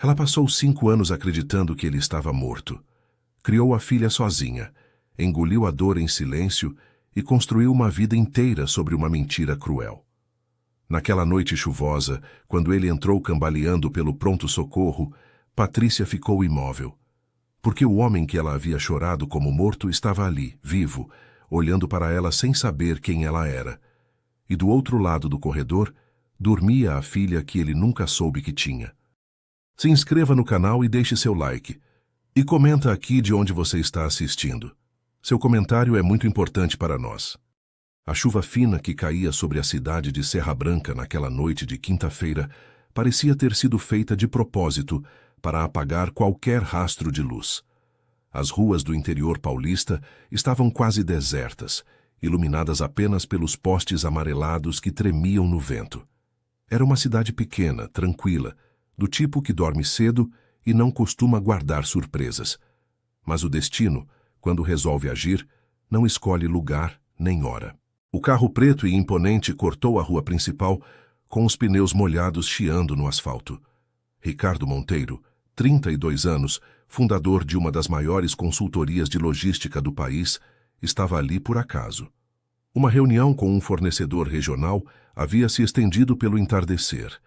Ela passou 5 anos acreditando que ele estava morto. Criou a filha sozinha, engoliu a dor em silêncio e construiu uma vida inteira sobre uma mentira cruel. Naquela noite chuvosa, quando ele entrou cambaleando pelo pronto-socorro, Patrícia ficou imóvel. Porque o homem que ela havia chorado como morto estava ali, vivo, olhando para ela sem saber quem ela era. E do outro lado do corredor, dormia a filha que ele nunca soube que tinha. Se inscreva no canal e deixe seu like. E comenta aqui de onde você está assistindo. Seu comentário é muito importante para nós. A chuva fina que caía sobre a cidade de Serra Branca naquela noite de quinta-feira parecia ter sido feita de propósito para apagar qualquer rastro de luz. As ruas do interior paulista estavam quase desertas, iluminadas apenas pelos postes amarelados que tremiam no vento. Era uma cidade pequena, tranquila, do tipo que dorme cedo e não costuma guardar surpresas. Mas o destino, quando resolve agir, não escolhe lugar nem hora. O carro preto e imponente cortou a rua principal com os pneus molhados chiando no asfalto. Ricardo Monteiro, 32 anos, fundador de uma das maiores consultorias de logística do país, estava ali por acaso. Uma reunião com um fornecedor regional havia se estendido pelo entardecer.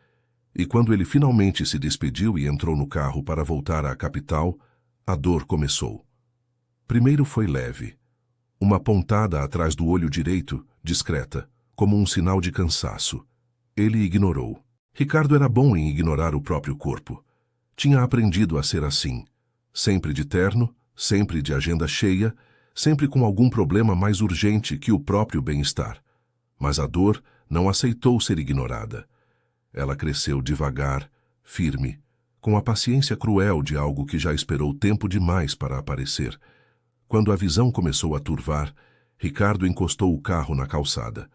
E quando ele finalmente se despediu e entrou no carro para voltar à capital, a dor começou. Primeiro foi leve. Uma pontada atrás do olho direito, discreta, como um sinal de cansaço. Ele ignorou. Ricardo era bom em ignorar o próprio corpo. Tinha aprendido a ser assim. Sempre de terno, sempre de agenda cheia, sempre com algum problema mais urgente que o próprio bem-estar. Mas a dor não aceitou ser ignorada. Ela cresceu devagar, firme, com a paciência cruel de algo que já esperou tempo demais para aparecer. Quando a visão começou a turvar, Ricardo encostou o carro na calçada.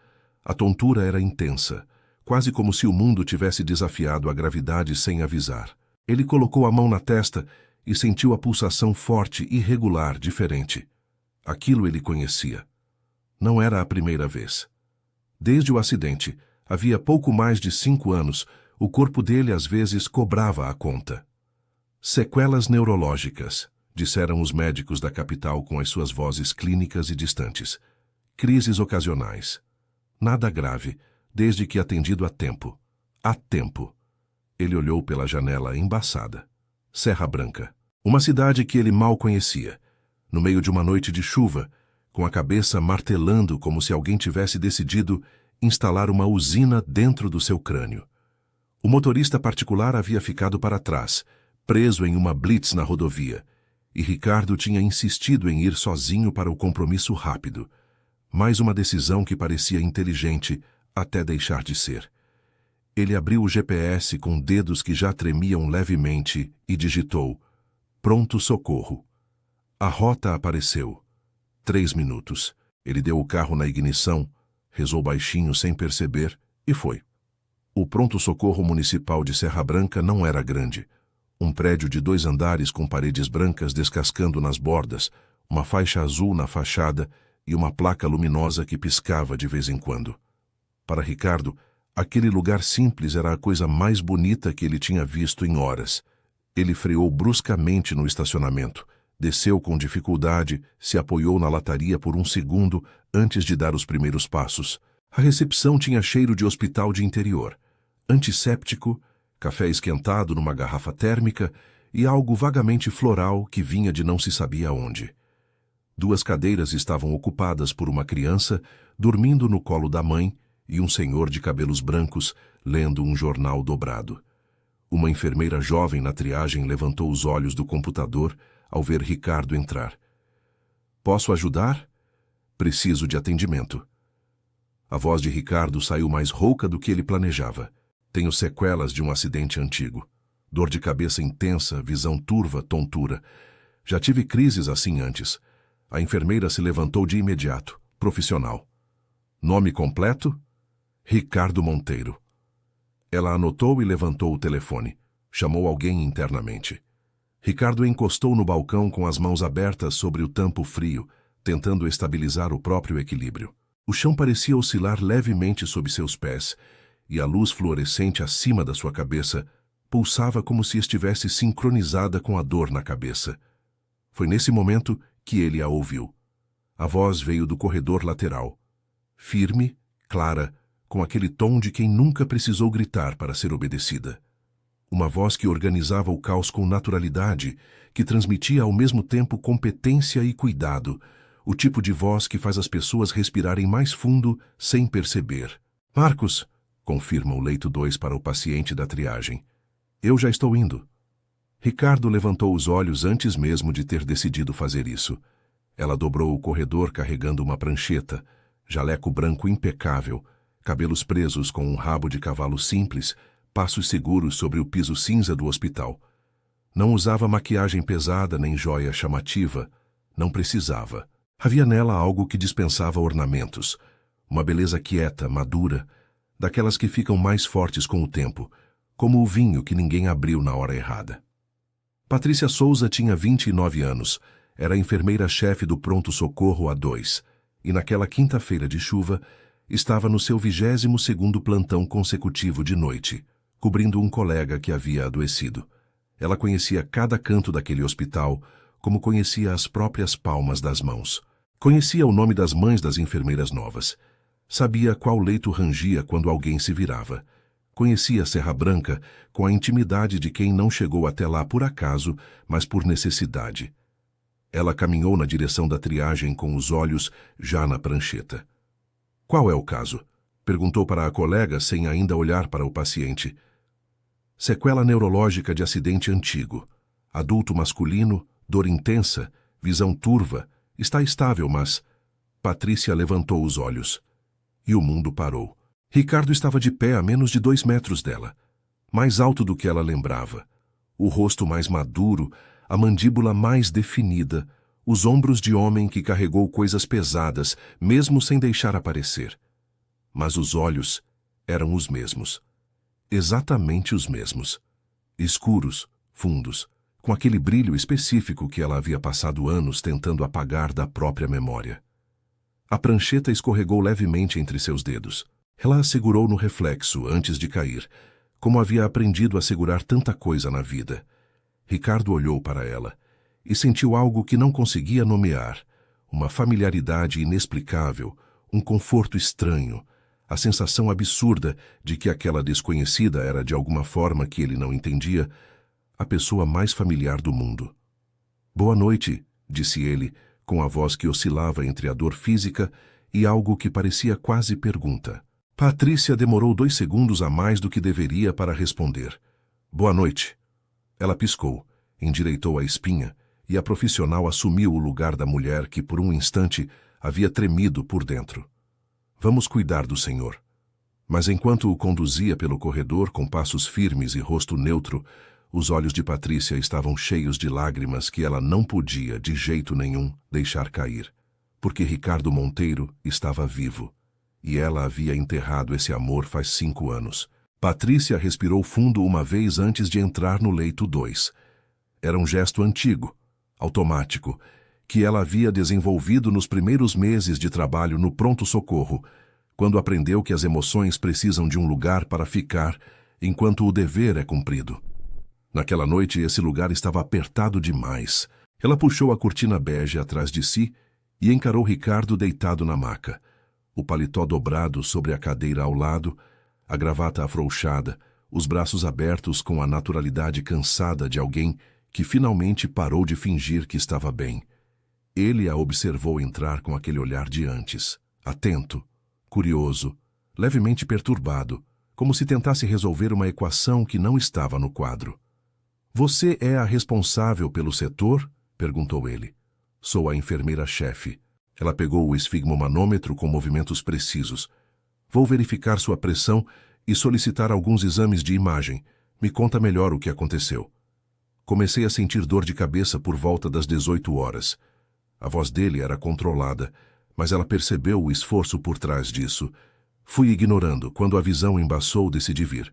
A tontura era intensa, quase como se o mundo tivesse desafiado a gravidade sem avisar. Ele colocou a mão na testa e sentiu a pulsação forte e regular, diferente. Aquilo ele conhecia. Não era a primeira vez. Desde o acidente, havia pouco mais de 5 anos, o corpo dele às vezes cobrava a conta. Sequelas neurológicas, disseram os médicos da capital com as suas vozes clínicas e distantes. Crises ocasionais. Nada grave, desde que atendido a tempo. A tempo. Ele olhou pela janela embaçada. Serra Branca. Uma cidade que ele mal conhecia. No meio de uma noite de chuva, com a cabeça martelando como se alguém tivesse decidido instalar uma usina dentro do seu crânio. O motorista particular havia ficado para trás, preso em uma blitz na rodovia, e Ricardo tinha insistido em ir sozinho para o compromisso rápido. Mais uma decisão que parecia inteligente até deixar de ser. Ele abriu o GPS com dedos que já tremiam levemente e digitou: Pronto socorro. A rota apareceu. 3 minutos. Ele deu o carro na ignição, rezou baixinho sem perceber e foi. O pronto-socorro municipal de Serra Branca não era grande. Um prédio de 2 andares com paredes brancas descascando nas bordas, uma faixa azul na fachada e uma placa luminosa que piscava de vez em quando. Para Ricardo, aquele lugar simples era a coisa mais bonita que ele tinha visto em horas. Ele freou bruscamente no estacionamento, desceu com dificuldade, se apoiou na lataria por um segundo antes de dar os primeiros passos. A recepção tinha cheiro de hospital de interior, antisséptico, café esquentado numa garrafa térmica e algo vagamente floral que vinha de não se sabia onde. 2 cadeiras estavam ocupadas por uma criança dormindo no colo da mãe e um senhor de cabelos brancos lendo um jornal dobrado. Uma enfermeira jovem na triagem levantou os olhos do computador ao ver Ricardo entrar. Posso ajudar? Preciso de atendimento. A voz de Ricardo saiu mais rouca do que ele planejava. Tenho sequelas de um acidente antigo. Dor de cabeça intensa, visão turva, tontura. Já tive crises assim antes. A enfermeira se levantou de imediato, profissional. Nome completo? Ricardo Monteiro. Ela anotou e levantou o telefone. Chamou alguém internamente. Ricardo encostou no balcão com as mãos abertas sobre o tampo frio, tentando estabilizar o próprio equilíbrio. O chão parecia oscilar levemente sob seus pés, e a luz fluorescente acima da sua cabeça Pulsava como se estivesse sincronizada com a dor na cabeça. Foi nesse momento que ele a ouviu. A voz veio do corredor lateral. Firme, clara, com aquele tom de quem nunca precisou gritar para ser obedecida. Uma voz que organizava o caos com naturalidade, que transmitia ao mesmo tempo competência e cuidado, o tipo de voz que faz as pessoas respirarem mais fundo sem perceber. Marcos, confirma o leito 2 para o paciente da triagem. Eu já estou indo. Ricardo levantou os olhos antes mesmo de ter decidido fazer isso. Ela dobrou o corredor carregando uma prancheta, jaleco branco impecável, cabelos presos com um rabo de cavalo simples, passos seguros sobre o piso cinza do hospital. Não usava maquiagem pesada nem joia chamativa. Não precisava. Havia nela algo que dispensava ornamentos. Uma beleza quieta, madura, daquelas que ficam mais fortes com o tempo, como o vinho que ninguém abriu na hora errada. Patrícia Souza tinha 29 anos, era enfermeira-chefe do pronto-socorro A2, e naquela quinta-feira de chuva, estava no seu 22º plantão consecutivo de noite, cobrindo um colega que havia adoecido. Ela conhecia cada canto daquele hospital, como conhecia as próprias palmas das mãos. Conhecia o nome das mães das enfermeiras novas. Sabia qual leito rangia quando alguém se virava. Conhecia Serra Branca com a intimidade de quem não chegou até lá por acaso, mas por necessidade. Ela caminhou na direção da triagem com os olhos já na prancheta. Qual é o caso? Perguntou para a colega sem ainda olhar para o paciente. Sequela neurológica de acidente antigo. Adulto masculino, dor intensa, visão turva. Está estável, mas... Patrícia levantou os olhos. E o mundo parou. Ricardo estava de pé a menos de 2 metros dela. Mais alto do que ela lembrava. O rosto mais maduro, a mandíbula mais definida, os ombros de homem que carregou coisas pesadas, mesmo sem deixar aparecer. Mas os olhos eram os mesmos. Exatamente os mesmos. Escuros, fundos, com aquele brilho específico que ela havia passado anos tentando apagar da própria memória. A prancheta escorregou levemente entre seus dedos. Ela a segurou no reflexo antes de cair, como havia aprendido a segurar tanta coisa na vida. Ricardo olhou para ela e sentiu algo que não conseguia nomear, uma familiaridade inexplicável, um conforto estranho, a sensação absurda de que aquela desconhecida era de alguma forma que ele não entendia, a pessoa mais familiar do mundo. Boa noite, disse ele, com a voz que oscilava entre a dor física e algo que parecia quase pergunta. Patrícia demorou 2 segundos a mais do que deveria para responder. Boa noite. Ela piscou, endireitou a espinha, e a profissional assumiu o lugar da mulher que, por um instante, havia tremido por dentro. Vamos cuidar do senhor. Mas enquanto o conduzia pelo corredor com passos firmes e rosto neutro, os olhos de Patrícia estavam cheios de lágrimas que ela não podia, de jeito nenhum, deixar cair, porque Ricardo Monteiro estava vivo, e ela havia enterrado esse amor faz 5 anos. Patrícia respirou fundo uma vez antes de entrar no leito 2. Era um gesto antigo, automático, que ela havia desenvolvido nos primeiros meses de trabalho no pronto-socorro, quando aprendeu que as emoções precisam de um lugar para ficar, enquanto o dever é cumprido. Naquela noite, esse lugar estava apertado demais. Ela puxou a cortina bege atrás de si e encarou Ricardo deitado na maca, o paletó dobrado sobre a cadeira ao lado, a gravata afrouxada, os braços abertos com a naturalidade cansada de alguém que finalmente parou de fingir que estava bem. Ele a observou entrar com aquele olhar de antes, atento, curioso, levemente perturbado, como se tentasse resolver uma equação que não estava no quadro. Você é a responsável pelo setor? Perguntou ele. Sou a enfermeira-chefe. Ela pegou o esfigmomanômetro com movimentos precisos. Vou verificar sua pressão e solicitar alguns exames de imagem. Me conta melhor o que aconteceu. Comecei a sentir dor de cabeça por volta das 18 horas. A voz dele era controlada, mas ela percebeu o esforço por trás disso. Fui ignorando. Quando a visão embaçou, decidi vir.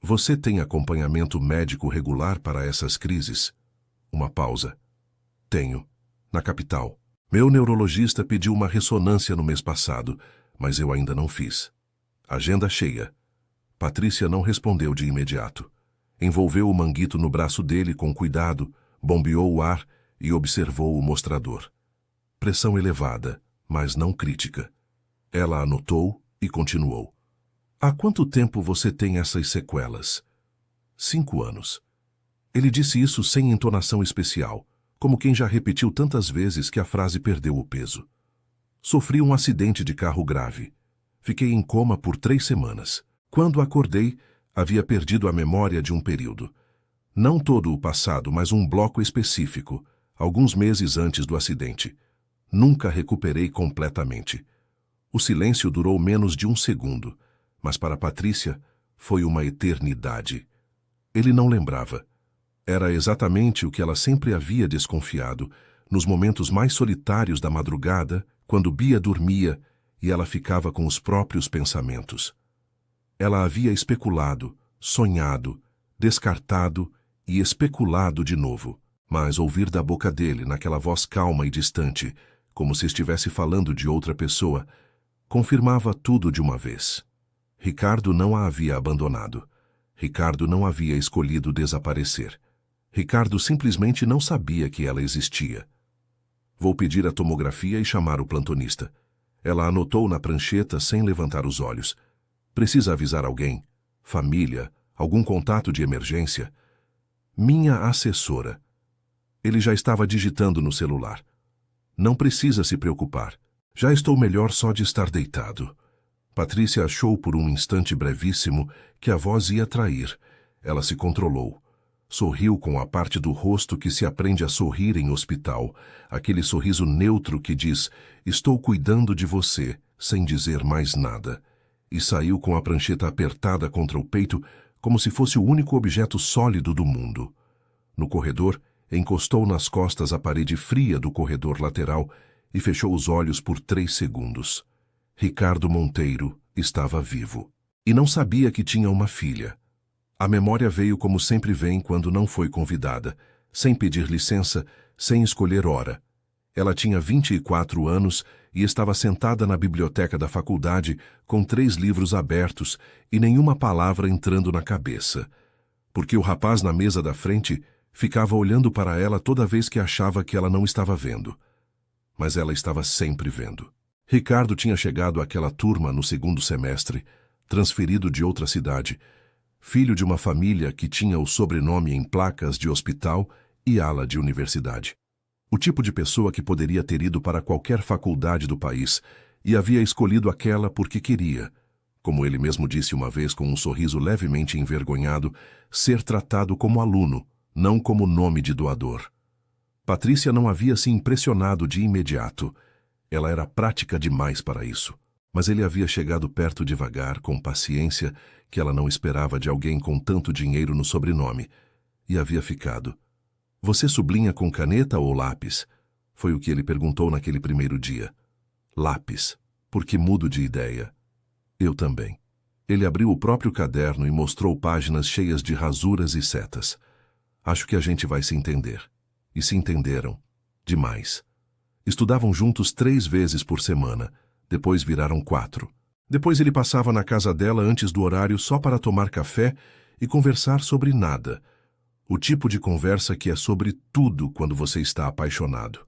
Você tem acompanhamento médico regular para essas crises? Uma pausa. Tenho. Na capital. Meu neurologista pediu uma ressonância no mês passado, mas eu ainda não fiz. Agenda cheia. Patrícia não respondeu de imediato. Envolveu o manguito no braço dele com cuidado, bombeou o ar e observou o mostrador. Pressão elevada, mas não crítica. Ela anotou e continuou. Há quanto tempo você tem essas sequelas? 5 anos. Ele disse isso sem entonação especial, como quem já repetiu tantas vezes que a frase perdeu o peso. Sofri um acidente de carro grave. Fiquei em coma por 3 semanas. Quando acordei, havia perdido a memória de um período. Não todo o passado, mas um bloco específico, alguns meses antes do acidente. Nunca recuperei completamente. O silêncio durou menos de 1 segundo, mas para Patrícia foi uma eternidade. Ele não lembrava. Era exatamente o que ela sempre havia desconfiado, nos momentos mais solitários da madrugada, quando Bia dormia e ela ficava com os próprios pensamentos. Ela havia especulado, sonhado, descartado e especulado de novo, mas ouvir da boca dele, naquela voz calma e distante, como se estivesse falando de outra pessoa, confirmava tudo de uma vez. Ricardo não a havia abandonado. Ricardo não havia escolhido desaparecer. Ricardo simplesmente não sabia que ela existia. Vou pedir a tomografia e chamar o plantonista. Ela anotou na prancheta sem levantar os olhos. Precisa avisar alguém? Família? Algum contato de emergência? Minha assessora. Ele já estava digitando no celular. Não precisa se preocupar. Já estou melhor só de estar deitado. Patrícia achou por um instante brevíssimo que a voz ia trair. Ela se controlou. Sorriu com a parte do rosto que se aprende a sorrir em hospital, aquele sorriso neutro que diz, estou cuidando de você, sem dizer mais nada. E saiu com a prancheta apertada contra o peito, como se fosse o único objeto sólido do mundo. No corredor, encostou nas costas a parede fria do corredor lateral e fechou os olhos por 3 segundos. Ricardo Monteiro estava vivo. E não sabia que tinha uma filha. A memória veio como sempre vem quando não foi convidada, sem pedir licença, sem escolher hora. Ela tinha 24 anos e estava sentada na biblioteca da faculdade com 3 livros abertos e nenhuma palavra entrando na cabeça. Porque o rapaz na mesa da frente ficava olhando para ela toda vez que achava que ela não estava vendo. Mas ela estava sempre vendo. Ricardo tinha chegado àquela turma no 2º semestre, transferido de outra cidade, filho de uma família que tinha o sobrenome em placas de hospital e ala de universidade. O tipo de pessoa que poderia ter ido para qualquer faculdade do país e havia escolhido aquela porque queria, como ele mesmo disse uma vez com um sorriso levemente envergonhado, ser tratado como aluno, não como nome de doador. Patrícia não havia se impressionado de imediato. Ela era prática demais para isso. Mas ele havia chegado perto devagar, com paciência, que ela não esperava de alguém com tanto dinheiro no sobrenome, e havia ficado. Você sublinha com caneta ou lápis? Foi o que ele perguntou naquele primeiro dia. Lápis, porque mudo de ideia. Eu também. Ele abriu o próprio caderno e mostrou páginas cheias de rasuras e setas. Acho que a gente vai se entender. E se entenderam. Demais. Estudavam juntos 3 vezes por semana. Depois viraram 4. Depois ele passava na casa dela antes do horário só para tomar café e conversar sobre nada. O tipo de conversa que é sobre tudo quando você está apaixonado.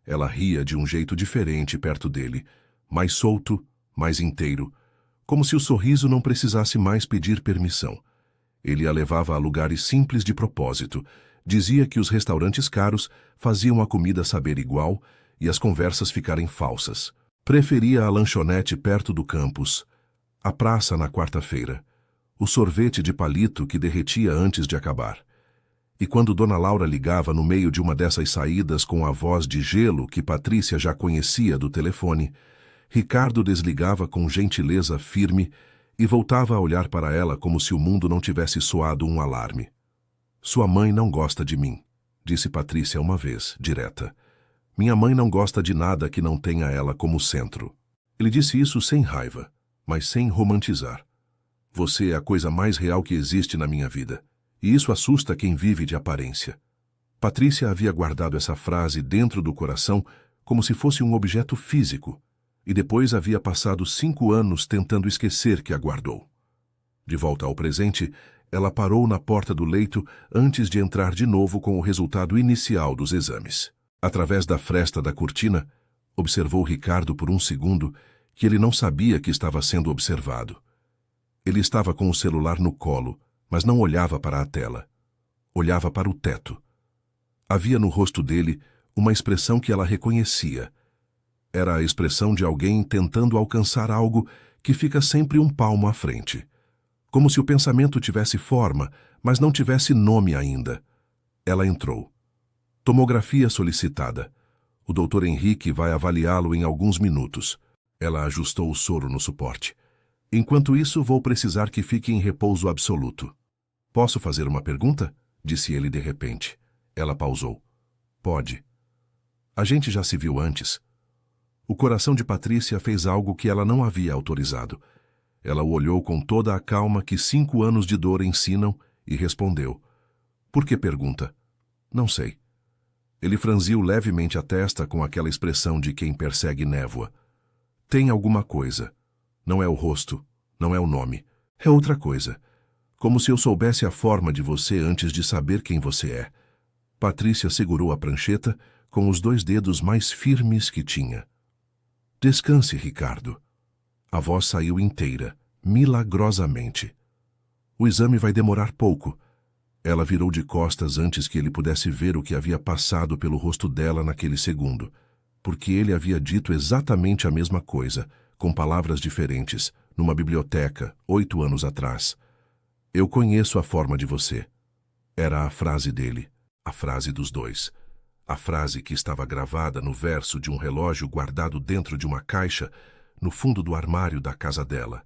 Ela ria de um jeito diferente perto dele, mais solto, mais inteiro, como se o sorriso não precisasse mais pedir permissão. Ele a levava a lugares simples de propósito, dizia que os restaurantes caros faziam a comida saber igual e as conversas ficarem falsas. Preferia a lanchonete perto do campus, a praça na quarta-feira, o sorvete de palito que derretia antes de acabar. E quando Dona Laura ligava no meio de uma dessas saídas com a voz de gelo que Patrícia já conhecia do telefone, Ricardo desligava com gentileza firme e voltava a olhar para ela como se o mundo não tivesse soado um alarme. Sua mãe não gosta de mim, disse Patrícia uma vez, direta. Minha mãe não gosta de nada que não tenha ela como centro. Ele disse isso sem raiva, mas sem romantizar. Você é a coisa mais real que existe na minha vida, e isso assusta quem vive de aparência. Patrícia havia guardado essa frase dentro do coração como se fosse um objeto físico, e depois havia passado 5 anos tentando esquecer que a guardou. De volta ao presente, Ela parou na porta do leito antes de entrar de novo com o resultado inicial dos exames. Através da fresta da cortina, observou Ricardo por um segundo que ele não sabia que estava sendo observado. Ele estava com o celular no colo, mas não olhava para a tela. Olhava para o teto. Havia no rosto dele uma expressão que ela reconhecia. Era a expressão de alguém tentando alcançar algo que fica sempre um palmo à frente. Como se o pensamento tivesse forma, mas não tivesse nome ainda. Ela entrou. Tomografia solicitada. O Dr. Henrique vai avaliá-lo em alguns minutos. Ela ajustou o soro no suporte. Enquanto isso, vou precisar que fique em repouso absoluto. Posso fazer uma pergunta? Disse ele de repente. Ela pausou. Pode. A gente já se viu antes. O coração de Patrícia fez algo que ela não havia autorizado. Ela o olhou com toda a calma que 5 anos de dor ensinam e respondeu. Por que pergunta? Não sei. Ele franziu levemente a testa com aquela expressão de quem persegue névoa. Tem alguma coisa. Não é o rosto, não é o nome. É outra coisa. Como se eu soubesse a forma de você antes de saber quem você é. Patrícia segurou a prancheta com os 2 dedos mais firmes que tinha. Descanse, Ricardo. A voz saiu inteira, milagrosamente. O exame vai demorar pouco. Ela virou de costas antes que ele pudesse ver o que havia passado pelo rosto dela naquele segundo, porque ele havia dito exatamente a mesma coisa, com palavras diferentes, numa biblioteca, 8 anos atrás. Eu conheço a forma de você. Era a frase dele, a frase dos dois. A frase que estava gravada no verso de um relógio guardado dentro de uma caixa no fundo do armário da casa dela,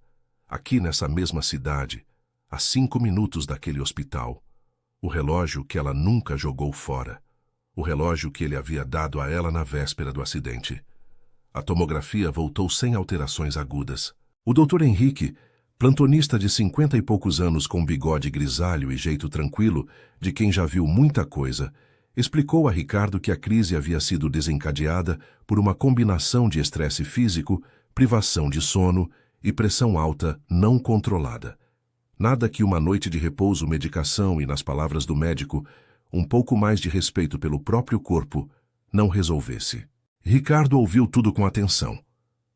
aqui nessa mesma cidade, a 5 minutos daquele hospital. O relógio que ela nunca jogou fora. O relógio que ele havia dado a ela na véspera do acidente. A tomografia voltou sem alterações agudas. O Dr. Henrique, plantonista de 50 e poucos anos com bigode grisalho e jeito tranquilo, de quem já viu muita coisa, explicou a Ricardo que a crise havia sido desencadeada por uma combinação de estresse físico, privação de sono e pressão alta não controlada. Nada que uma noite de repouso, medicação e, nas palavras do médico, um pouco mais de respeito pelo próprio corpo, não resolvesse. Ricardo ouviu tudo com atenção.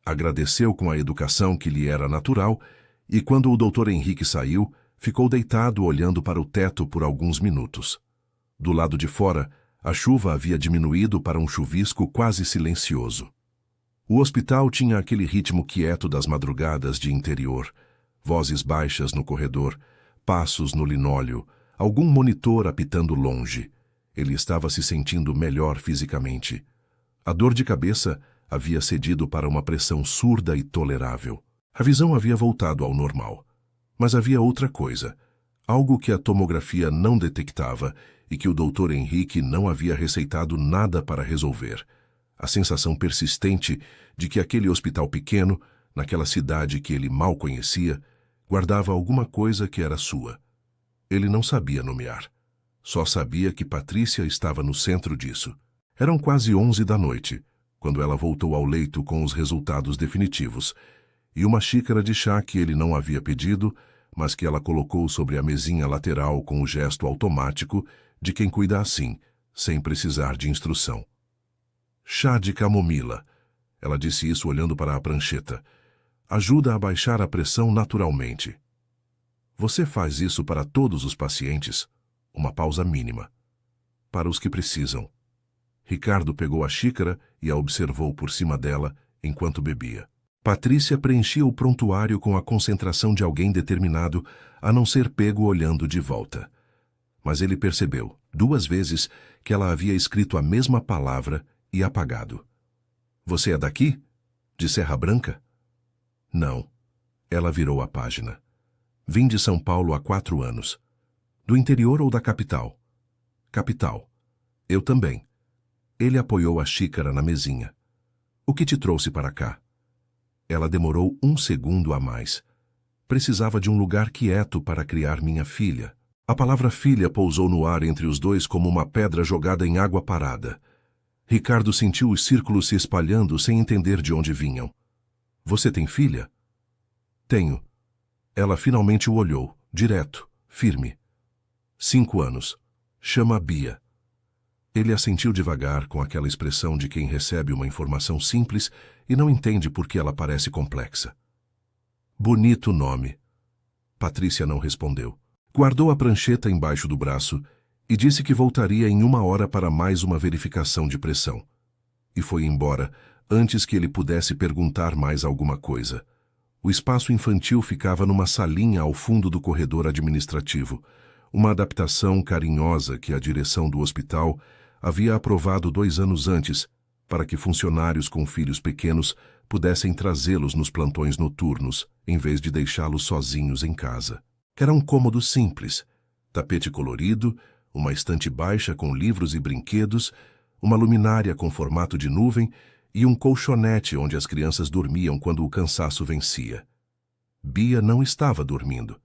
Agradeceu com a educação que lhe era natural e, quando o Dr. Henrique saiu, ficou deitado olhando para o teto por alguns minutos. Do lado de fora, a chuva havia diminuído para um chuvisco quase silencioso. O hospital tinha aquele ritmo quieto das madrugadas de interior, vozes baixas no corredor, passos no linóleo, algum monitor apitando longe. Ele estava se sentindo melhor fisicamente. A dor de cabeça havia cedido para uma pressão surda e tolerável. A visão havia voltado ao normal. Mas havia outra coisa, algo que a tomografia não detectava e que o Dr. Henrique não havia receitado nada para resolver. A sensação persistente de que aquele hospital pequeno, naquela cidade que ele mal conhecia, guardava alguma coisa que era sua. Ele não sabia nomear. Só sabia que Patrícia estava no centro disso. Eram quase 11 da noite, quando ela voltou ao leito com os resultados definitivos, e uma xícara de chá que ele não havia pedido, mas que ela colocou sobre a mesinha lateral com o gesto automático de quem cuida assim, sem precisar de instrução. Chá de camomila. Ela disse isso olhando para a prancheta. Ajuda a baixar a pressão naturalmente. Você faz isso para todos os pacientes? Uma pausa mínima. Para os que precisam. Ricardo pegou a xícara e a observou por cima dela enquanto bebia. Patrícia preenchia o prontuário com a concentração de alguém determinado a não ser pego olhando de volta. Mas ele percebeu, 2 vezes, que ela havia escrito a mesma palavra e apagado. Você é daqui? De Serra Branca? Não. Ela virou a página. Vim de São Paulo há 4 anos. Do interior ou da capital? Capital. Eu também. Ele apoiou a xícara na mesinha. O que te trouxe para cá? Ela demorou 1 segundo a mais. Precisava de um lugar quieto para criar minha filha. A palavra filha pousou no ar entre os dois como uma pedra jogada em água parada. Ricardo sentiu os círculos se espalhando sem entender de onde vinham. Você tem filha? Tenho. Ela finalmente o olhou, direto, firme. 5 anos. Chama Bia. Ele assentiu devagar, com aquela expressão de quem recebe uma informação simples e não entende por que ela parece complexa. Bonito nome. Patrícia não respondeu. Guardou a prancheta embaixo do braço e disse que voltaria em 1 hora para mais uma verificação de pressão. E foi embora, antes que ele pudesse perguntar mais alguma coisa. O espaço infantil ficava numa salinha ao fundo do corredor administrativo, uma adaptação carinhosa que a direção do hospital havia aprovado 2 anos antes, para que funcionários com filhos pequenos pudessem trazê-los nos plantões noturnos, em vez de deixá-los sozinhos em casa. Era um cômodo simples, tapete colorido, uma estante baixa com livros e brinquedos, uma luminária com formato de nuvem e um colchonete onde as crianças dormiam quando o cansaço vencia. Bia não estava dormindo.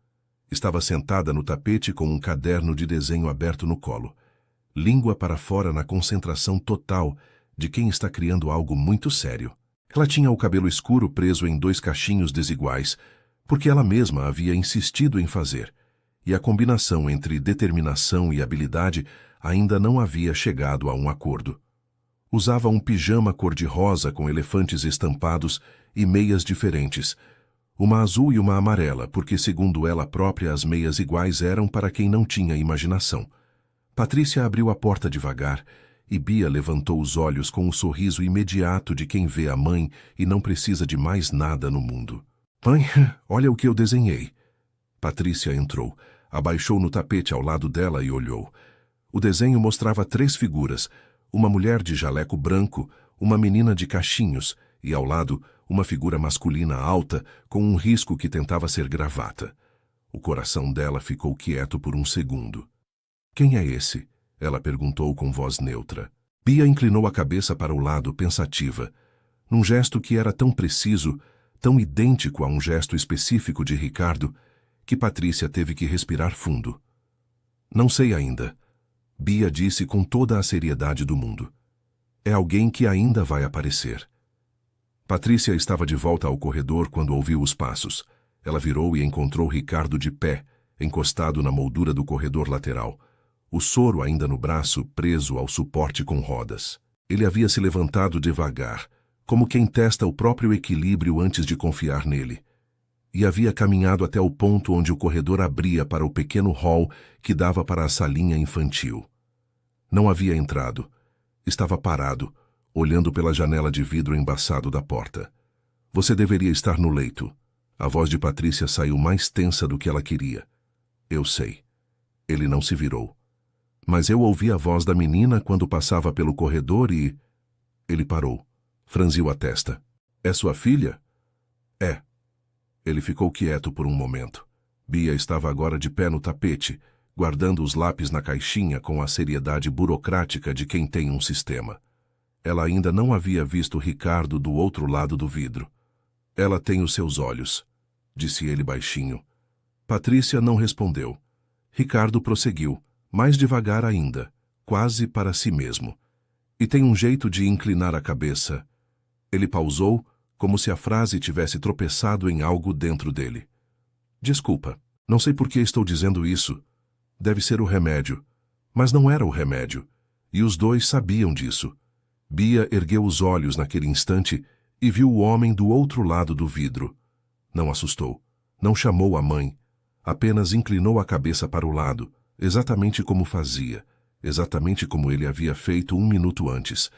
Estava sentada no tapete com um caderno de desenho aberto no colo, língua para fora na concentração total de quem está criando algo muito sério. Ela tinha o cabelo escuro preso em 2 cachinhos desiguais, porque ela mesma havia insistido em fazer, e a combinação entre determinação e habilidade ainda não havia chegado a um acordo. Usava um pijama cor-de-rosa com elefantes estampados e meias diferentes, uma azul e uma amarela, porque, segundo ela própria, as meias iguais eram para quem não tinha imaginação. Patrícia abriu a porta devagar e Bia levantou os olhos com o sorriso imediato de quem vê a mãe e não precisa de mais nada no mundo. Mãe, olha o que eu desenhei. Patrícia entrou, abaixou no tapete ao lado dela e olhou. O desenho mostrava 3 figuras, uma mulher de jaleco branco, uma menina de cachinhos e, ao lado, uma figura masculina alta com um risco que tentava ser gravata. O coração dela ficou quieto por um segundo. Quem é esse? Ela perguntou com voz neutra. Bia inclinou a cabeça para o lado, pensativa, num gesto que era tão preciso, tão idêntico a um gesto específico de Ricardo, que Patrícia teve que respirar fundo. Não sei ainda, Bia disse com toda a seriedade do mundo. É alguém que ainda vai aparecer. Patrícia estava de volta ao corredor quando ouviu os passos. Ela virou e encontrou Ricardo de pé, encostado na moldura do corredor lateral, o soro ainda no braço preso ao suporte com rodas. Ele havia se levantado devagar, como quem testa o próprio equilíbrio antes de confiar nele, e havia caminhado até o ponto onde o corredor abria para o pequeno hall que dava para a salinha infantil. Não havia entrado. Estava parado, olhando pela janela de vidro embaçado da porta. Você deveria estar no leito. A voz de Patrícia saiu mais tensa do que ela queria. Eu sei. Ele não se virou. Mas eu ouvi a voz da menina quando passava pelo corredor e... Ele parou. Franziu a testa. É sua filha? É. Ele ficou quieto por um momento. Bia estava agora de pé no tapete, guardando os lápis na caixinha com a seriedade burocrática de quem tem um sistema. Ela ainda não havia visto Ricardo do outro lado do vidro. Ela tem os seus olhos, disse ele baixinho. Patrícia não respondeu. Ricardo prosseguiu, mais devagar ainda, quase para si mesmo. E tem um jeito de inclinar a cabeça. Ele pausou, como se a frase tivesse tropeçado em algo dentro dele. Desculpa, não sei por que estou dizendo isso. Deve ser o remédio. Mas não era o remédio. E os dois sabiam disso. Bia ergueu os olhos naquele instante e viu o homem do outro lado do vidro. Não assustou. Não chamou a mãe. Apenas inclinou a cabeça para o lado, exatamente como fazia, exatamente como ele havia feito 1 minuto antes,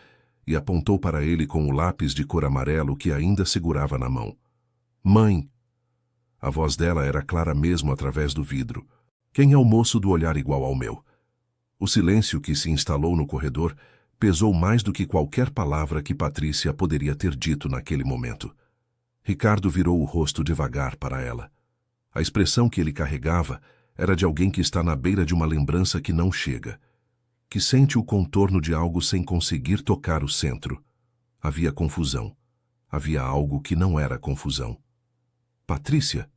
e apontou para ele com o lápis de cor amarelo que ainda segurava na mão. Mãe! A voz dela era clara mesmo através do vidro. Quem é o moço do olhar igual ao meu? O silêncio que se instalou no corredor pesou mais do que qualquer palavra que Patrícia poderia ter dito naquele momento. Ricardo virou o rosto devagar para ela. A expressão que ele carregava era de alguém que está na beira de uma lembrança que não chega, que sente o contorno de algo sem conseguir tocar o centro. Havia confusão. Havia algo que não era confusão. Patrícia?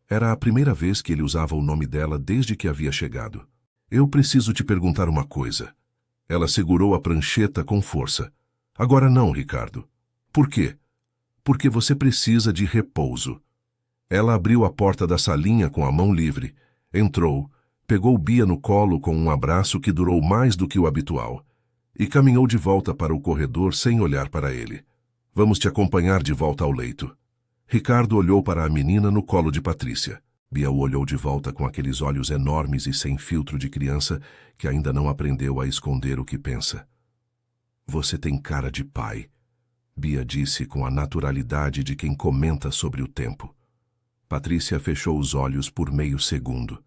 Era a primeira vez que ele usava o nome dela desde que havia chegado. Eu preciso te perguntar uma coisa. Ela segurou a prancheta com força. Agora não, Ricardo. Por quê? Porque você precisa de repouso. Ela abriu a porta da salinha com a mão livre. Entrou, pegou Bia no colo com um abraço que durou mais do que o habitual e caminhou de volta para o corredor sem olhar para ele. Vamos te acompanhar de volta ao leito. Ricardo olhou para a menina no colo de Patrícia. Bia o olhou de volta com aqueles olhos enormes e sem filtro de criança que ainda não aprendeu a esconder o que pensa. Você tem cara de pai, Bia disse com a naturalidade de quem comenta sobre o tempo. Patrícia fechou os olhos por meio segundo.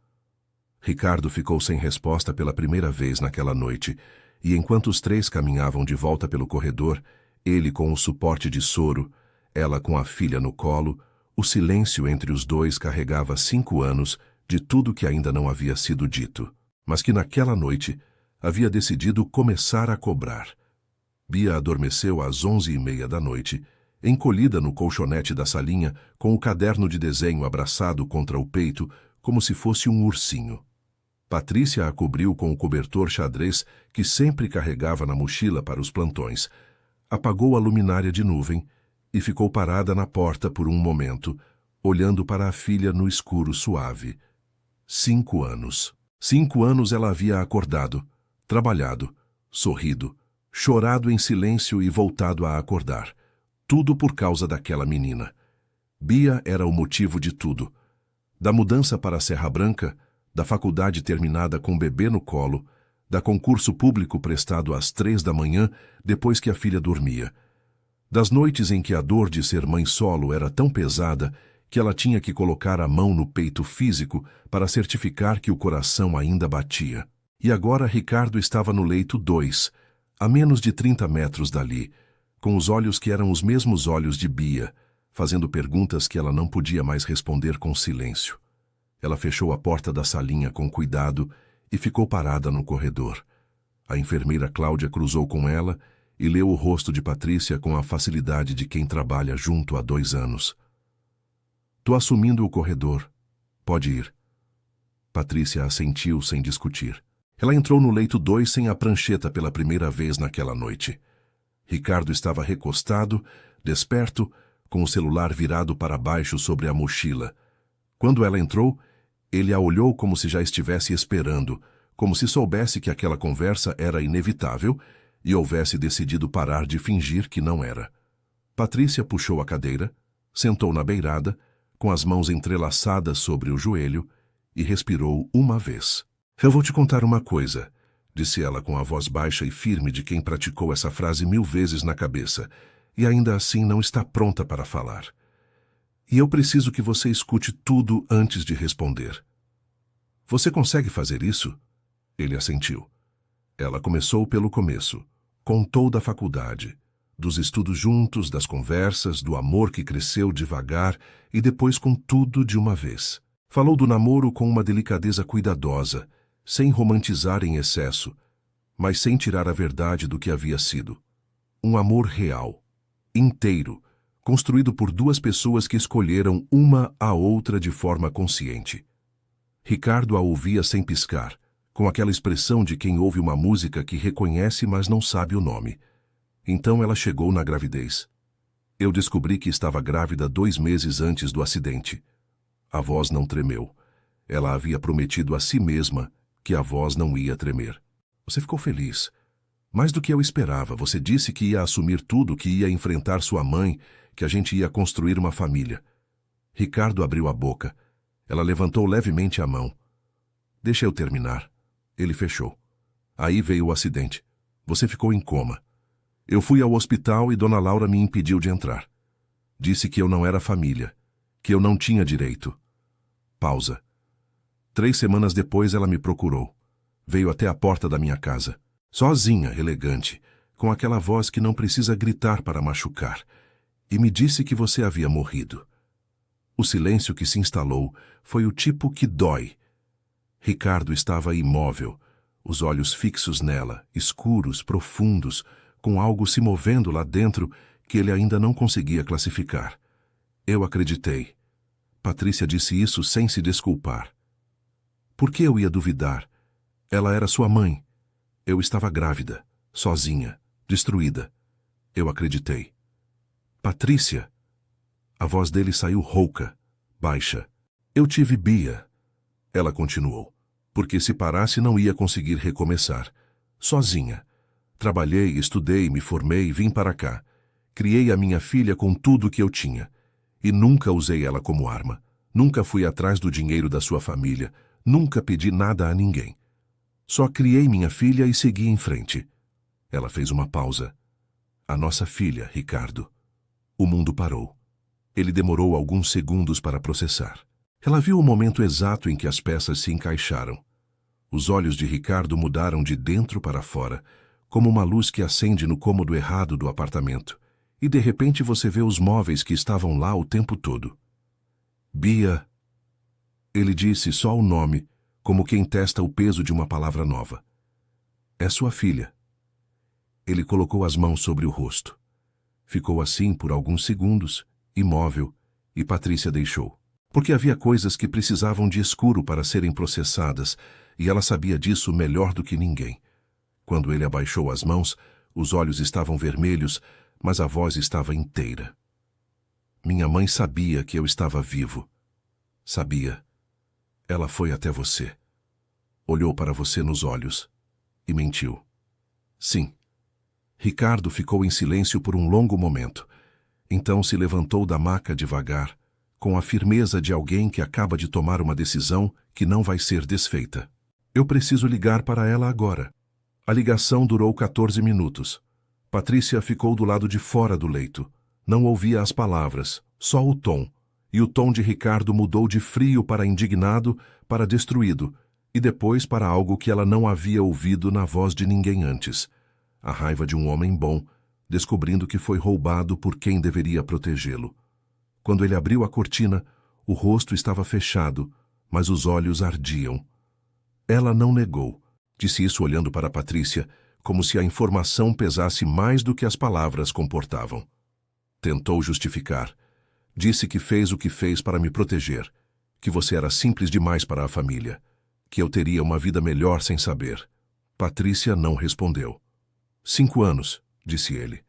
Ricardo ficou sem resposta pela primeira vez naquela noite, e enquanto os três caminhavam de volta pelo corredor, ele com o suporte de soro, ela com a filha no colo, o silêncio entre os dois carregava 5 anos de tudo que ainda não havia sido dito, mas que naquela noite havia decidido começar a cobrar. Bia adormeceu às 11h30 da noite, encolhida no colchonete da salinha, com o caderno de desenho abraçado contra o peito, como se fosse um ursinho. Patrícia a cobriu com o cobertor xadrez que sempre carregava na mochila para os plantões, apagou a luminária de nuvem e ficou parada na porta por um momento, olhando para a filha no escuro suave. 5 anos. 5 anos ela havia acordado, trabalhado, sorrido, chorado em silêncio e voltado a acordar. Tudo por causa daquela menina. Bia era o motivo de tudo. Da mudança para a Serra Branca, da faculdade terminada com o bebê no colo, da concurso público prestado às 3 da manhã, depois que a filha dormia. Das noites em que a dor de ser mãe solo era tão pesada que ela tinha que colocar a mão no peito físico para certificar que o coração ainda batia. E agora Ricardo estava no leito 2, a menos de 30 metros dali, com os olhos que eram os mesmos olhos de Bia, fazendo perguntas que ela não podia mais responder com silêncio. Ela fechou a porta da salinha com cuidado e ficou parada no corredor. A enfermeira Cláudia cruzou com ela e leu o rosto de Patrícia com a facilidade de quem trabalha junto há 2 anos. Tô assumindo o corredor. Pode ir. Patrícia assentiu sem discutir. Ela entrou no leito 2 sem a prancheta pela primeira vez naquela noite. Ricardo estava recostado, desperto, com o celular virado para baixo sobre a mochila. Quando ela entrou, ele a olhou como se já estivesse esperando, como se soubesse que aquela conversa era inevitável e houvesse decidido parar de fingir que não era. Patrícia puxou a cadeira, sentou na beirada, com as mãos entrelaçadas sobre o joelho, e respirou uma vez. Eu vou te contar uma coisa, disse ela com a voz baixa e firme de quem praticou essa frase 1000 vezes na cabeça, e ainda assim não está pronta para falar. E eu preciso que você escute tudo antes de responder. Você consegue fazer isso? Ele assentiu. Ela começou pelo começo. Contou da faculdade, dos estudos juntos, das conversas, do amor que cresceu devagar e depois com tudo de uma vez. Falou do namoro com uma delicadeza cuidadosa, sem romantizar em excesso, mas sem tirar a verdade do que havia sido. Um amor real, inteiro, construído por 2 pessoas que escolheram uma a outra de forma consciente. Ricardo a ouvia sem piscar, com aquela expressão de quem ouve uma música que reconhece mas não sabe o nome. Então ela chegou na gravidez. Eu descobri que estava grávida 2 meses antes do acidente. A voz não tremeu. Ela havia prometido a si mesma que a voz não ia tremer. Você ficou feliz. Mais do que eu esperava. Você disse que ia assumir tudo, que ia enfrentar sua mãe, que a gente ia construir uma família. Ricardo abriu a boca. Ela levantou levemente a mão. Deixa eu terminar. Ele fechou. Aí veio o acidente. Você ficou em coma. Eu fui ao hospital e Dona Laura me impediu de entrar. Disse que eu não era família, que eu não tinha direito. Pausa. 3 semanas depois ela me procurou. Veio até a porta da minha casa. Sozinha, elegante, com aquela voz que não precisa gritar para machucar. E me disse que você havia morrido. O silêncio que se instalou foi o tipo que dói. Ricardo estava imóvel, os olhos fixos nela, escuros, profundos, com algo se movendo lá dentro que ele ainda não conseguia classificar. Eu acreditei. Patrícia disse isso sem se desculpar. Por que eu ia duvidar? Ela era sua mãe. Eu estava grávida, sozinha, destruída. Eu acreditei. Patrícia! A voz dele saiu rouca, baixa. Eu tive Bia. Ela continuou. Porque se parasse não ia conseguir recomeçar. Sozinha. Trabalhei, estudei, me formei, vim para cá. Criei a minha filha com tudo o que eu tinha. E nunca usei ela como arma. Nunca fui atrás do dinheiro da sua família. Nunca pedi nada a ninguém. Só criei minha filha e segui em frente. Ela fez uma pausa. A nossa filha, Ricardo. O mundo parou. Ele demorou alguns segundos para processar. Ela viu o momento exato em que as peças se encaixaram. Os olhos de Ricardo mudaram de dentro para fora, como uma luz que acende no cômodo errado do apartamento, e de repente você vê os móveis que estavam lá o tempo todo. Bia. Ele disse só o nome, como quem testa o peso de uma palavra nova. É sua filha. Ele colocou as mãos sobre o rosto. Ficou assim por alguns segundos, imóvel, e Patrícia deixou. Porque havia coisas que precisavam de escuro para serem processadas, e ela sabia disso melhor do que ninguém. Quando ele abaixou as mãos, os olhos estavam vermelhos, mas a voz estava inteira. Minha mãe sabia que eu estava vivo. Sabia. Ela foi até você. Olhou para você nos olhos. E mentiu. Sim. Ricardo ficou em silêncio por um longo momento. Então se levantou da maca devagar, com a firmeza de alguém que acaba de tomar uma decisão que não vai ser desfeita. Eu preciso ligar para ela agora. A ligação durou 14 minutos. Patrícia ficou do lado de fora do leito. Não ouvia as palavras, só o tom. E o tom de Ricardo mudou de frio para indignado, para destruído, e depois para algo que ela não havia ouvido na voz de ninguém antes. A raiva de um homem bom, descobrindo que foi roubado por quem deveria protegê-lo. Quando ele abriu a cortina, o rosto estava fechado, mas os olhos ardiam. Ela não negou. Disse isso olhando para Patrícia, como se a informação pesasse mais do que as palavras comportavam. Tentou justificar. Disse que fez o que fez para me proteger, que você era simples demais para a família, que eu teria uma vida melhor sem saber. Patrícia não respondeu. 5 anos, disse ele.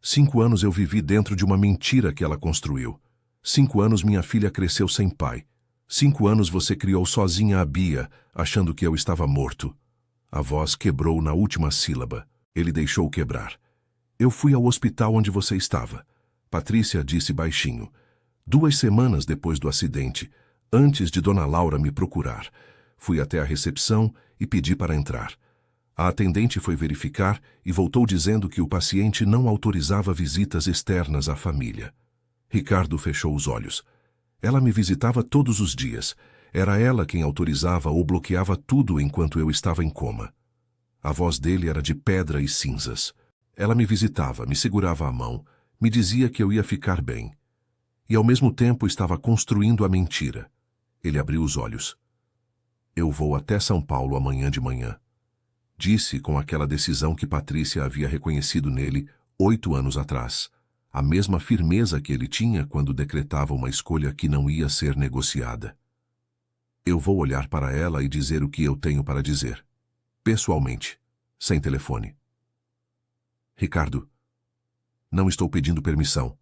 5 anos eu vivi dentro de uma mentira que ela construiu. 5 anos minha filha cresceu sem pai. 5 anos você criou sozinha a Bia, achando que eu estava morto. A voz quebrou na última sílaba. Ele deixou quebrar. Eu fui ao hospital onde você estava. Patrícia disse baixinho. 2 semanas depois do acidente, antes de Dona Laura me procurar. Fui até a recepção e pedi para entrar. A atendente foi verificar e voltou dizendo que o paciente não autorizava visitas externas à família. Ricardo fechou os olhos. Ela me visitava todos os dias. Era ela quem autorizava ou bloqueava tudo enquanto eu estava em coma. A voz dele era de pedra e cinzas. Ela me visitava, me segurava a mão, me dizia que eu ia ficar bem. E ao mesmo tempo estava construindo a mentira. Ele abriu os olhos. Eu vou até São Paulo amanhã de manhã. Disse com aquela decisão que Patrícia havia reconhecido nele 8 anos atrás. A mesma firmeza que ele tinha quando decretava uma escolha que não ia ser negociada. Eu vou olhar para ela e dizer o que eu tenho para dizer. Pessoalmente, sem telefone. Ricardo, não estou pedindo permissão.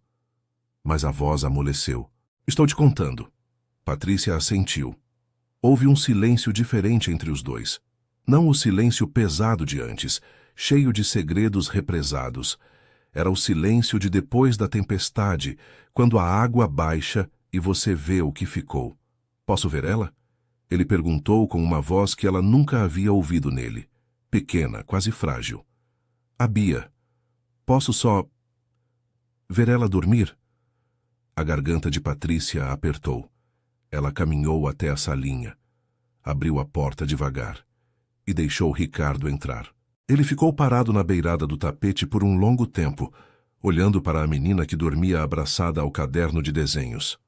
Mas a voz amoleceu. Estou te contando. Patrícia assentiu. Houve um silêncio diferente entre os dois. Não o silêncio pesado de antes, cheio de segredos represados. Era o silêncio de depois da tempestade, quando a água baixa e você vê o que ficou. Posso ver ela? Ele perguntou com uma voz que ela nunca havia ouvido nele. Pequena, quase frágil. A Bia. Posso só ver ela dormir? A garganta de Patrícia apertou. Ela caminhou até a salinha. Abriu a porta devagar e deixou Ricardo entrar. Ele ficou parado na beirada do tapete por um longo tempo, olhando para a menina que dormia abraçada ao caderno de desenhos.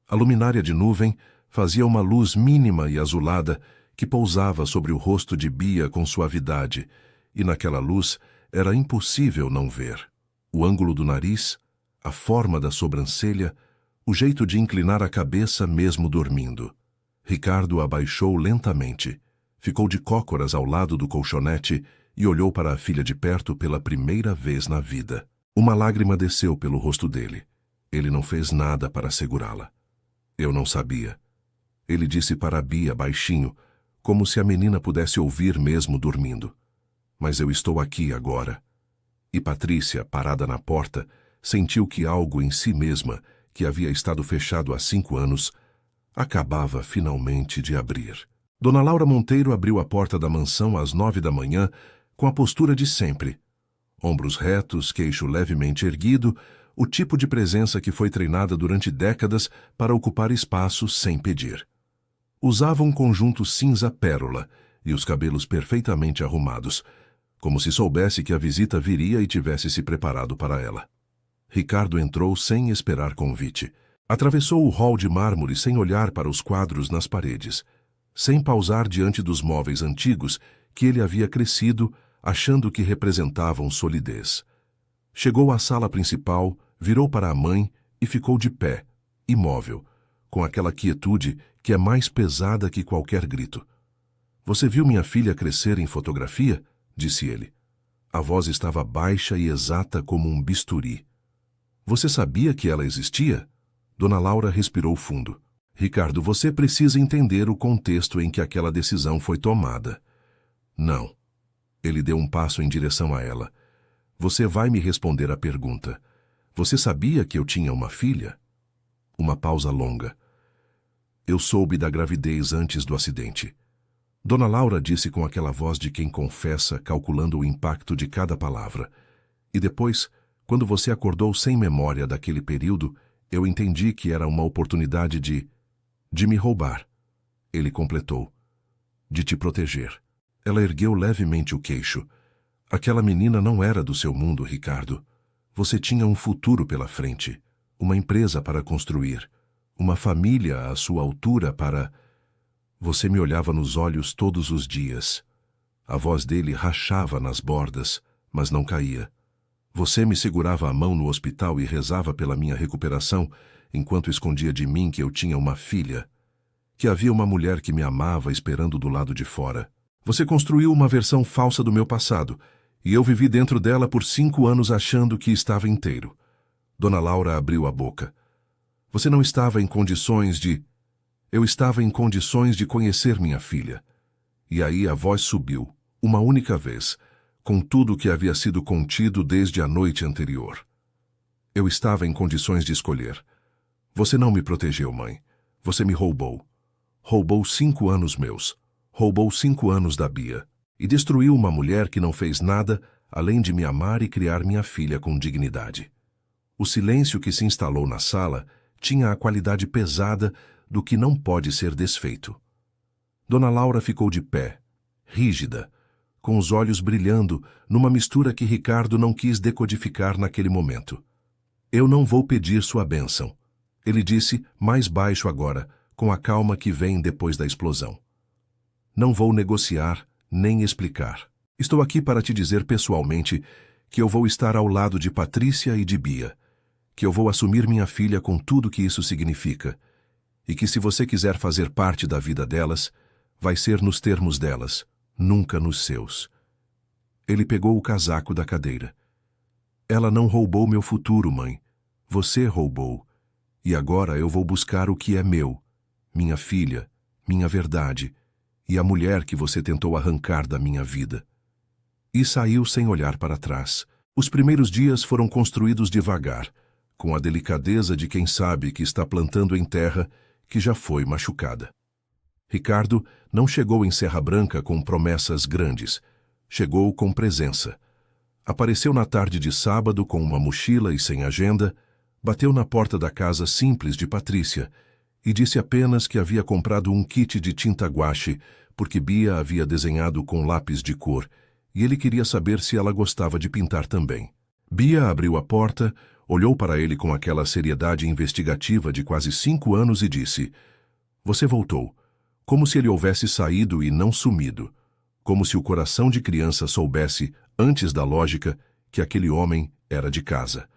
A luminária de nuvem fazia uma luz mínima e azulada que pousava sobre o rosto de Bia com suavidade, e naquela luz era impossível não ver. O ângulo do nariz, a forma da sobrancelha, o jeito de inclinar a cabeça mesmo dormindo. Ricardo abaixou lentamente, ficou de cócoras ao lado do colchonete e olhou para a filha de perto pela primeira vez na vida. Uma lágrima desceu pelo rosto dele. Ele não fez nada para segurá-la. Eu não sabia. Ele disse para Bia baixinho, como se a menina pudesse ouvir mesmo dormindo. Mas eu estou aqui agora. E Patrícia, parada na porta, sentiu que algo em si mesma, que havia estado fechado há 5 anos, acabava finalmente de abrir. Dona Laura Monteiro abriu a porta da mansão às 9 da manhã, com a postura de sempre. Ombros retos, queixo levemente erguido, o tipo de presença que foi treinada durante décadas para ocupar espaço sem pedir. Usava um conjunto cinza pérola e os cabelos perfeitamente arrumados, como se soubesse que a visita viria e tivesse se preparado para ela. Ricardo entrou sem esperar convite. Atravessou o hall de mármore sem olhar para os quadros nas paredes, sem pausar diante dos móveis antigos que ele havia crescido, achando que representavam solidez. Chegou à sala principal, virou para a mãe e ficou de pé, imóvel, com aquela quietude que é mais pesada que qualquer grito. "Você viu minha filha crescer em fotografia?" disse ele. A voz estava baixa e exata como um bisturi. "Você sabia que ela existia?" Dona Laura respirou fundo. "Ricardo, você precisa entender o contexto em que aquela decisão foi tomada." "Não." Ele deu um passo em direção a ela. "Você vai me responder a pergunta. Você sabia que eu tinha uma filha?" Uma pausa longa. "Eu soube da gravidez antes do acidente." Dona Laura disse com aquela voz de quem confessa, calculando o impacto de cada palavra. "E depois, quando você acordou sem memória daquele período, eu entendi que era uma oportunidade de me roubar." Ele completou. "De te proteger." Ela ergueu levemente o queixo. "Aquela menina não era do seu mundo, Ricardo. Você tinha um futuro pela frente, uma empresa para construir, uma família à sua altura para... Você me olhava nos olhos todos os dias." A voz dele rachava nas bordas, mas não caía. "Você me segurava a mão no hospital e rezava pela minha recuperação, enquanto escondia de mim que eu tinha uma filha, que havia uma mulher que me amava esperando do lado de fora. Você construiu uma versão falsa do meu passado, e eu vivi dentro dela por 5 anos achando que estava inteiro." Dona Laura abriu a boca. "Você não estava em condições de... Eu estava em condições de conhecer minha filha." E aí a voz subiu, uma única vez, com tudo o que havia sido contido desde a noite anterior. "Eu estava em condições de escolher. Você não me protegeu, mãe. Você me roubou. Roubou 5 anos meus. Roubou 5 anos da Bia. E destruiu uma mulher que não fez nada além de me amar e criar minha filha com dignidade." O silêncio que se instalou na sala tinha a qualidade pesada do que não pode ser desfeito. Dona Laura ficou de pé, rígida, com os olhos brilhando numa mistura que Ricardo não quis decodificar naquele momento. "Eu não vou pedir sua bênção," ele disse, mais baixo agora, com a calma que vem depois da explosão. "Não vou negociar, nem explicar. Estou aqui para te dizer pessoalmente que eu vou estar ao lado de Patrícia e de Bia, que eu vou assumir minha filha com tudo que isso significa, e que se você quiser fazer parte da vida delas, vai ser nos termos delas, nunca nos seus." Ele pegou o casaco da cadeira. "Ela não roubou meu futuro, mãe. Você roubou. E agora eu vou buscar o que é meu, minha filha, minha verdade, e a mulher que você tentou arrancar da minha vida." E saiu sem olhar para trás. Os primeiros dias foram construídos devagar, com a delicadeza de quem sabe que está plantando em terra que já foi machucada. Ricardo não chegou em Serra Branca com promessas grandes. Chegou com presença. Apareceu na tarde de sábado com uma mochila e sem agenda, bateu na porta da casa simples de Patrícia e disse apenas que havia comprado um kit de tinta guache porque Bia havia desenhado com lápis de cor e ele queria saber se ela gostava de pintar também. Bia abriu a porta, olhou para ele com aquela seriedade investigativa de quase 5 anos e disse: "Você voltou." Como se ele houvesse saído e não sumido. Como se o coração de criança soubesse, antes da lógica, que aquele homem era de casa.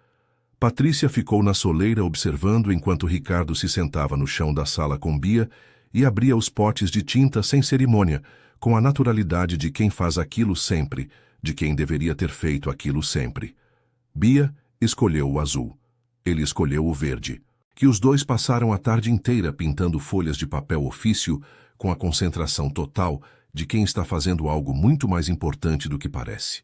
Patrícia ficou na soleira observando enquanto Ricardo se sentava no chão da sala com Bia e abria os potes de tinta sem cerimônia, com a naturalidade de quem faz aquilo sempre, de quem deveria ter feito aquilo sempre. Bia escolheu o azul. Ele escolheu o verde. que os dois passaram a tarde inteira pintando folhas de papel ofício com a concentração total de quem está fazendo algo muito mais importante do que parece.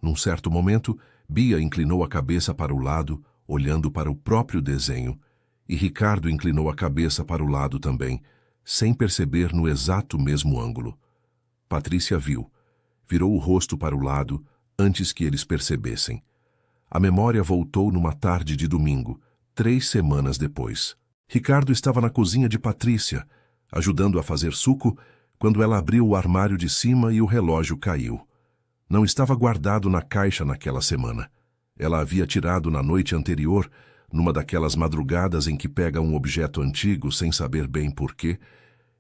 Num certo momento, Bia inclinou a cabeça para o lado, olhando para o próprio desenho, e Ricardo inclinou a cabeça para o lado também, sem perceber no exato mesmo ângulo. Patrícia viu. Virou o rosto para o lado, antes que eles percebessem. A memória voltou numa tarde de domingo, 3 semanas depois. Ricardo estava na cozinha de Patrícia, ajudando a fazer suco, quando ela abriu o armário de cima e o relógio caiu. Não estava guardado na caixa naquela semana. Ela havia tirado na noite anterior, numa daquelas madrugadas em que pega um objeto antigo sem saber bem porquê,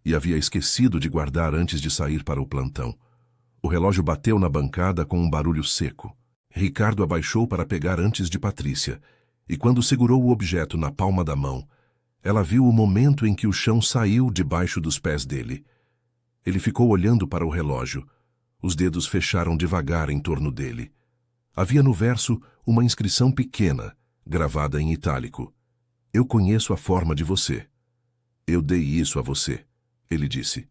e havia esquecido de guardar antes de sair para o plantão. O relógio bateu na bancada com um barulho seco. Ricardo abaixou para pegar antes de Patrícia, e quando segurou o objeto na palma da mão, ela viu o momento em que o chão saiu debaixo dos pés dele. Ele ficou olhando para o relógio. Os dedos fecharam devagar em torno dele. Havia no verso uma inscrição pequena, gravada em itálico. Eu conheço a forma de você. Eu dei isso a você, ele disse.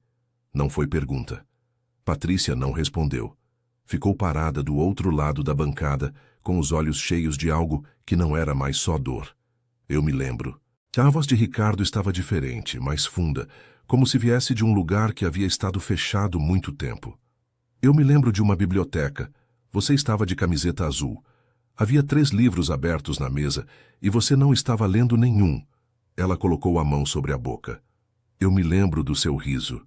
Não foi pergunta. Patrícia não respondeu. Ficou parada do outro lado da bancada, com os olhos cheios de algo que não era mais só dor. Eu me lembro. A voz de Ricardo estava diferente, mais funda, como se viesse de um lugar que havia estado fechado muito tempo. Eu me lembro de uma biblioteca. Você estava de camiseta azul. Havia 3 livros abertos na mesa e você não estava lendo nenhum. Ela colocou a mão sobre a boca. Eu me lembro do seu riso.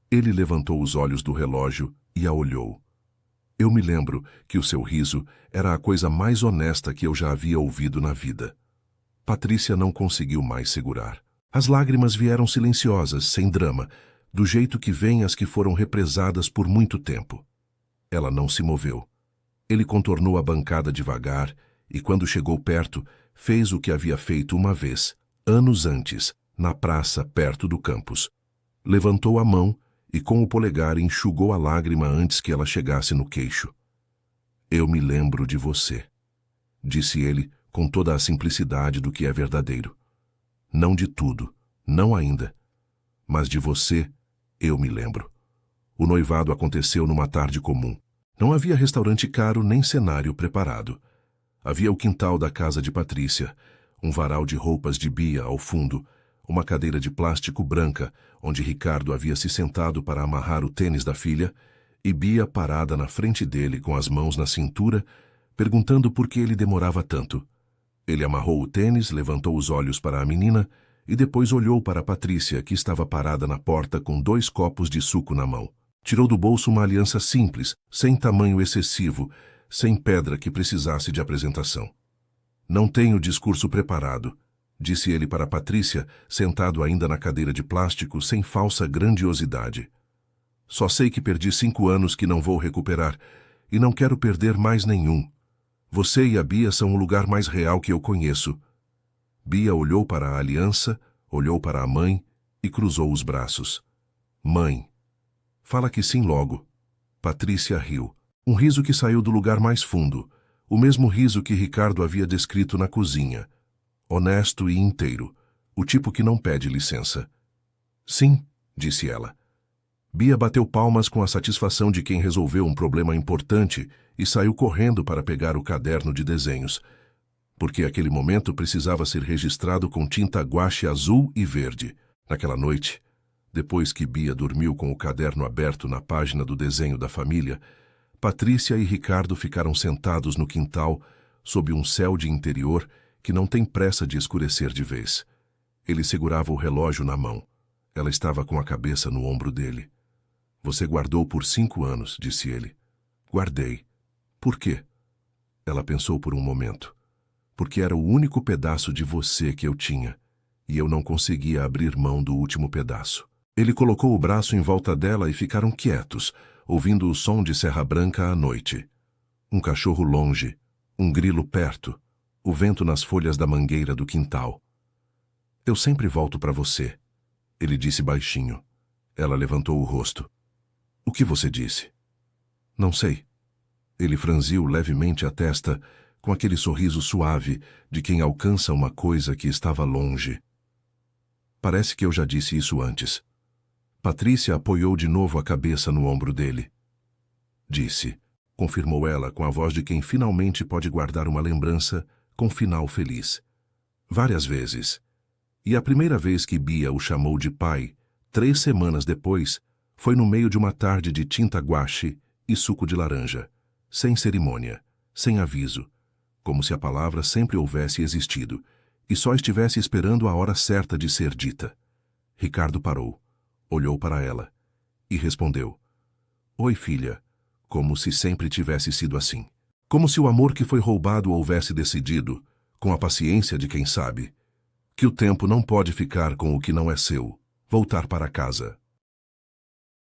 Ele levantou os olhos do relógio e a olhou. Eu me lembro que o seu riso era a coisa mais honesta que eu já havia ouvido na vida. Patrícia não conseguiu mais segurar. As lágrimas vieram silenciosas, sem drama, do jeito que vêm as que foram represadas por muito tempo. Ela não se moveu. Ele contornou a bancada devagar e, quando chegou perto, fez o que havia feito uma vez, anos antes, na praça perto do campus. Levantou a mão e com o polegar enxugou a lágrima antes que ela chegasse no queixo. Eu me lembro de você, disse ele com toda a simplicidade do que é verdadeiro. Não de tudo, não ainda, mas de você eu me lembro. O noivado aconteceu numa tarde comum. Não havia restaurante caro nem cenário preparado. Havia o quintal da casa de Patrícia, um varal de roupas de Bia ao fundo, uma cadeira de plástico branca, onde Ricardo havia se sentado para amarrar o tênis da filha, e Bia parada na frente dele com as mãos na cintura, perguntando por que ele demorava tanto. Ele amarrou o tênis, levantou os olhos para a menina e depois olhou para Patrícia, que estava parada na porta com 2 copos de suco na mão. Tirou do bolso uma aliança simples, sem tamanho excessivo, sem pedra que precisasse de apresentação. Não tenho discurso preparado, disse ele para Patrícia, sentado ainda na cadeira de plástico, sem falsa grandiosidade. Só sei que perdi 5 anos que não vou recuperar, e não quero perder mais nenhum. Você e a Bia são o lugar mais real que eu conheço. Bia olhou para a aliança, olhou para a mãe e cruzou os braços. Mãe. Fala que sim logo. Patrícia riu. Um riso que saiu do lugar mais fundo, o mesmo riso que Ricardo havia descrito na cozinha. Honesto e inteiro, o tipo que não pede licença. Sim, disse ela. Bia bateu palmas com a satisfação de quem resolveu um problema importante e saiu correndo para pegar o caderno de desenhos, porque aquele momento precisava ser registrado com tinta guache azul e verde. Naquela noite, depois que Bia dormiu com o caderno aberto na página do desenho da família, Patrícia e Ricardo ficaram sentados no quintal, sob um céu de interior que não tem pressa de escurecer de vez. Ele segurava o relógio na mão. Ela estava com a cabeça no ombro dele. Você guardou por 5 anos, disse ele. Guardei. Por quê? Ela pensou por um momento. Porque era o único pedaço de você que eu tinha, e eu não conseguia abrir mão do último pedaço. Ele colocou o braço em volta dela e ficaram quietos, ouvindo o som de Serra Branca à noite. Um cachorro longe, um grilo perto, o vento nas folhas da mangueira do quintal. Eu sempre volto para você, ele disse baixinho. Ela levantou o rosto. O que você disse? Não sei. Ele franziu levemente a testa, com aquele sorriso suave de quem alcança uma coisa que estava longe. Parece que eu já disse isso antes. Patrícia apoiou de novo a cabeça no ombro dele. Disse, confirmou ela com a voz de quem finalmente pode guardar uma lembrança com final feliz. Várias vezes. E a primeira vez que Bia o chamou de pai, 3 semanas depois, foi no meio de uma tarde de tinta guache e suco de laranja, sem cerimônia, sem aviso, como se a palavra sempre houvesse existido e só estivesse esperando a hora certa de ser dita. Ricardo parou, olhou para ela e respondeu: "Oi, filha", como se sempre tivesse sido assim. Como se o amor que foi roubado houvesse decidido, com a paciência de quem sabe, que o tempo não pode ficar com o que não é seu, voltar para casa.